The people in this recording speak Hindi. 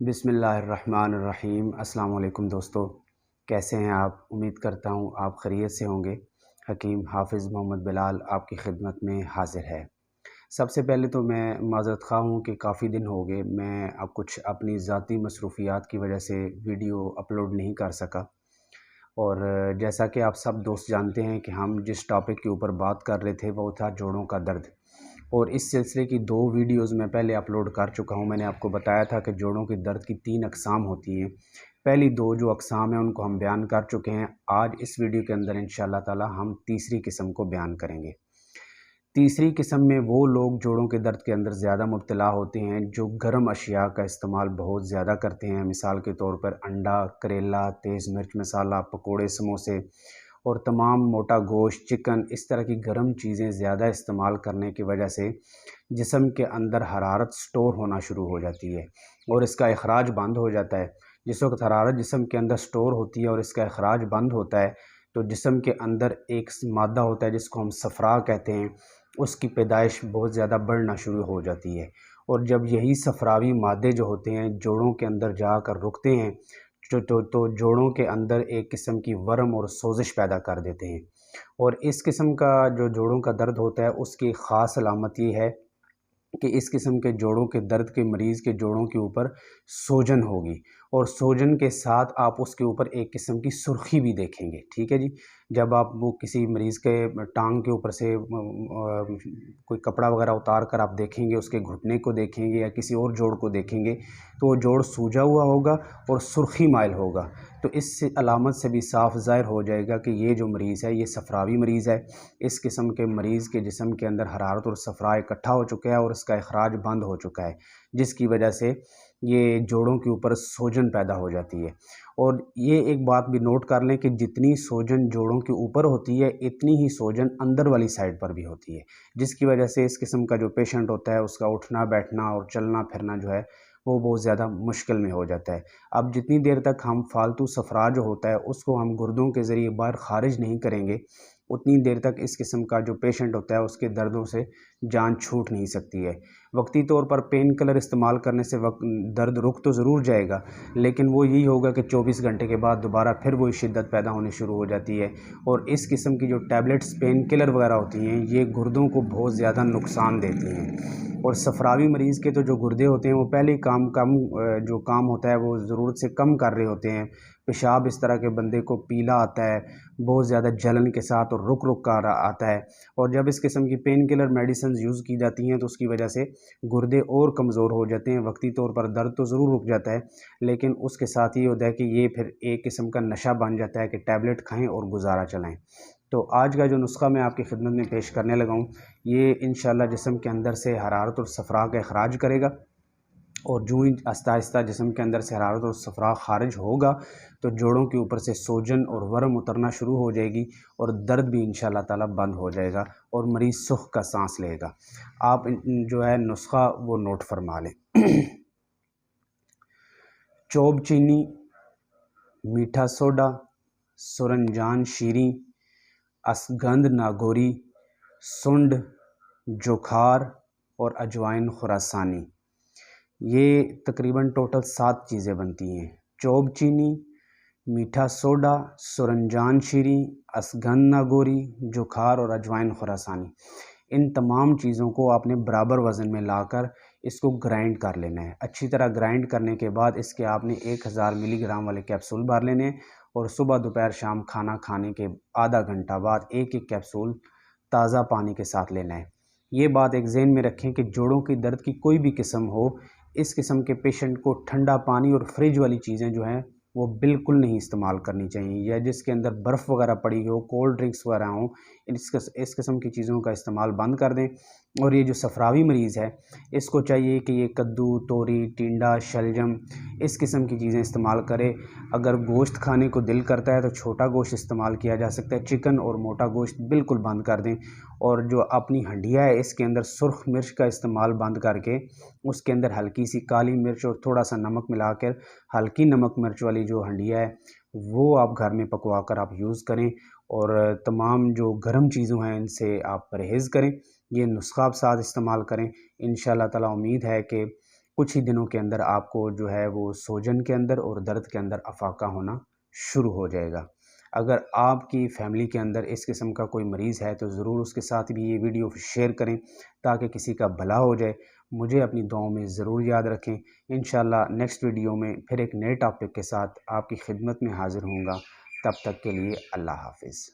बिस्मिल्लाहिर्रहमानिर्रहीम। अस्सलाम वालेकुम दोस्तों, कैसे हैं आप? उम्मीद करता हूँ आप खैरियत से होंगे। हकीम हाफ़िज़ मोहम्मद बिलाल आपकी खिदमत में हाज़िर है। सबसे पहले तो मैं माज़रत ख़्वाह हूँ कि काफ़ी दिन हो गए मैं अब कुछ अपनी ज़ाती मसरूफ़ियात की वजह से वीडियो अपलोड नहीं कर सका। और जैसा कि आप सब दोस्त जानते हैं कि हम जिस टॉपिक के ऊपर बात कर रहे थे वो था जोड़ों का दर्द। और इस सिलसिले की 2 वीडियोज़ मैं पहले अपलोड कर चुका हूँ। मैंने आपको बताया था कि जोड़ों के दर्द की 3 अक़साम होती हैं। पहली 2 जो अक़साम हैं उनको हम बयान कर चुके हैं। आज इस वीडियो के अंदर इंशाअल्लाह ताला हम तीसरी किस्म को बयान करेंगे। तीसरी किस्म में वो लोग जोड़ों के दर्द के अंदर ज़्यादा मुब्तला होते हैं जो गर्म अशिया का इस्तेमाल बहुत ज़्यादा करते हैं। मिसाल के तौर पर अंडा, करेला, तेज़ मिर्च मसाला, पकोड़े, समोसे और तमाम मोटा गोश्त, चिकन, इस तरह की गर्म चीज़ें ज़्यादा इस्तेमाल करने की वजह से जिस्म के अंदर हरारत स्टोर होना शुरू हो जाती है और इसका इखराज बंद हो जाता है। जिस वक्त हरारत जिस्म के अंदर स्टोर होती है और इसका इखराज बंद होता है तो जिस्म के अंदर एक मादा होता है जिसको हम सफ़रा कहते हैं, उसकी पैदाइश बहुत ज़्यादा बढ़ना शुरू हो जाती है। और जब यही सफ़रावी मादे जो होते हैं जोड़ों के अंदर जाकर रुकते हैं तो जोड़ों के अंदर एक किस्म की वर्म और सोजिश पैदा कर देते हैं। और इस किस्म का जो जोड़ों का दर्द होता है उसकी ख़ास अलामत ये है कि इस किस्म के जोड़ों के दर्द के मरीज़ के जोड़ों के ऊपर सूजन होगी और सूजन के साथ आप उसके ऊपर एक किस्म की सुर्खी भी देखेंगे। ठीक है जी। जब आप वो किसी मरीज़ के टांग के ऊपर से कोई कपड़ा वगैरह उतार कर आप देखेंगे, उसके घुटने को देखेंगे या किसी और जोड़ को देखेंगे तो वो जोड़ सूजा हुआ होगा और सुर्खी माइल होगा। तो इस अलामत से भी साफ ज़ाहिर हो जाएगा कि ये जो मरीज़ है ये सफ़रावी मरीज़ है। इस किस्म के मरीज़ के जिस्म के अंदर हरारत और सफ़रा इकट्ठा हो चुका है और इसका इखराज बंद हो चुका है, जिसकी वजह से ये जोड़ों के ऊपर सूजन पैदा हो जाती है। और ये एक बात भी नोट कर लें कि जितनी सूजन जोड़ों के ऊपर होती है इतनी ही सूजन अंदर वाली साइड पर भी होती है, जिसकी वजह से इस किस्म का जो पेशेंट होता है उसका उठना बैठना और चलना फिरना जो है वो बहुत ज़्यादा मुश्किल में हो जाता है। अब जितनी देर तक हम फालतू सफ़रा जो होता है उसको हम गुर्दों के ज़रिए बाहर ख़ारिज नहीं करेंगे, उतनी देर तक इस किस्म का जो पेशेंट होता है उसके दर्दों से जान छूट नहीं सकती है। वक्ती तौर पर पेन किलर इस्तेमाल करने से दर्द रुक तो ज़रूर जाएगा, लेकिन वो यही होगा कि 24 घंटे के बाद दोबारा फिर वही शिद्दत पैदा होनी शुरू हो जाती है। और इस किस्म की जो टैबलेट्स पेन किलर वगैरह होती हैं ये गुर्दों को बहुत ज़्यादा नुकसान देती हैं। और सफ़रावी मरीज़ के तो जो गुर्दे होते हैं वो पहले ही जो काम होता है वो ज़रूरत से कम कर रहे होते हैं। पेशाब इस तरह के बंदे को पीला आता है, बहुत ज़्यादा जलन के साथ और रुक-रुक कर आता है। और जब इस किस्म की पेन किलर मेडिसिन्स यूज़ की जाती हैं तो उसकी वजह से गुर्दे और कमज़ोर हो जाते हैं। वक्ती तौर पर दर्द तो ज़रूर रुक जाता है, लेकिन उसके साथ ये होता है कि ये फिर एक किस्म का नशा बन जाता है कि टैबलेट खाएँ और गुज़ारा चलाएँ। तो आज का जो नुस्ख़ा मैं आपकी खिदमत में पेश करने लगा हूँ, ये इंशाअल्लाह जिस्म के अंदर से हरारत और सफ़रा का इखराज करेगा। और जो ही आहिस्ता-आहिस्ता जिस्म के अंदर से हरारत और सफ़रा ख़ारिज होगा तो जोड़ों के ऊपर से सूजन और वर्म उतरना शुरू हो जाएगी और दर्द भी इंशाअल्लाह ताला बंद हो जाएगा और मरीज़ सुख का साँस लेगा। आप जो है नुस्ख़ा वो नोट फरमा लें। चोब चीनी, मीठा सोडा, सुरनजान शीरी, असगंध नागौरी, सुंड, जोखार और अजवाइन खुरासानी। ये तकरीबन टोटल 7 चीज़ें बनती हैं। चोब चीनी, मीठा सोडा, सुरनजान शीरी, असगंध नागौरी, जोखार और अजवाइन खुरासानी। इन तमाम चीज़ों को आपने बराबर वज़न में लाकर इसको ग्राइंड कर लेना है। अच्छी तरह ग्राइंड करने के बाद इसके आपने 1000 मिलीग्राम वाले कैप्सूल भर लेने हैं और सुबह दोपहर शाम खाना खाने के आधा घंटा बाद एक-एक कैप्सूल ताज़ा पानी के साथ लेना है। ये बात एक ज़हन में रखें कि जोड़ों की दर्द की कोई भी किस्म हो, इस किस्म के पेशेंट को ठंडा पानी और फ्रिज वाली चीज़ें जो हैं वो बिल्कुल नहीं इस्तेमाल करनी चाहिए, या जिसके अंदर बर्फ़ वगैरह पड़ी हो, कोल्ड ड्रिंक्स वगैरह हों, इस किस्म की चीज़ों का इस्तेमाल बंद कर दें। और ये जो सफ़रावी मरीज़ है इसको चाहिए कि ये कद्दू, तोरी, टिंडा, शलजम इस किस्म की चीज़ें इस्तेमाल करे। अगर गोश्त खाने को दिल करता है तो छोटा गोश्त इस्तेमाल किया जा सकता है, चिकन और मोटा गोश्त बिल्कुल बंद कर दें। और जो अपनी हंडिया है इसके अंदर सुर्ख मिर्च का इस्तेमाल बंद करके उसके अंदर हल्की सी काली मिर्च और थोड़ा सा नमक मिलाकर हल्की नमक मिर्च वाली जो हंडिया है वो आप घर में पकवा कर आप यूज़ करें। और तमाम जो गर्म चीज़ों हैं इनसे आप परहेज़ करें। ये नुस्ख़ा आप साथ इस्तेमाल करें। इंशाअल्लाह ताला उम्मीद है कि कुछ ही दिनों के अंदर आपको जो है वो सूजन के अंदर और दर्द के अंदर अफाका होना शुरू हो जाएगा। अगर आपकी फ़ैमिली के अंदर इस किस्म का कोई मरीज़ है तो ज़रूर उसके साथ भी ये वीडियो शेयर करें ताकि किसी का भला हो जाए। मुझे अपनी दुआओं में ज़रूर याद रखें। इंशाअल्लाह नेक्स्ट वीडियो में फिर एक नए टॉपिक के साथ आपकी खिदमत में हाज़िर होऊँगा। तब तक के लिए अल्लाह हाफ़िज़।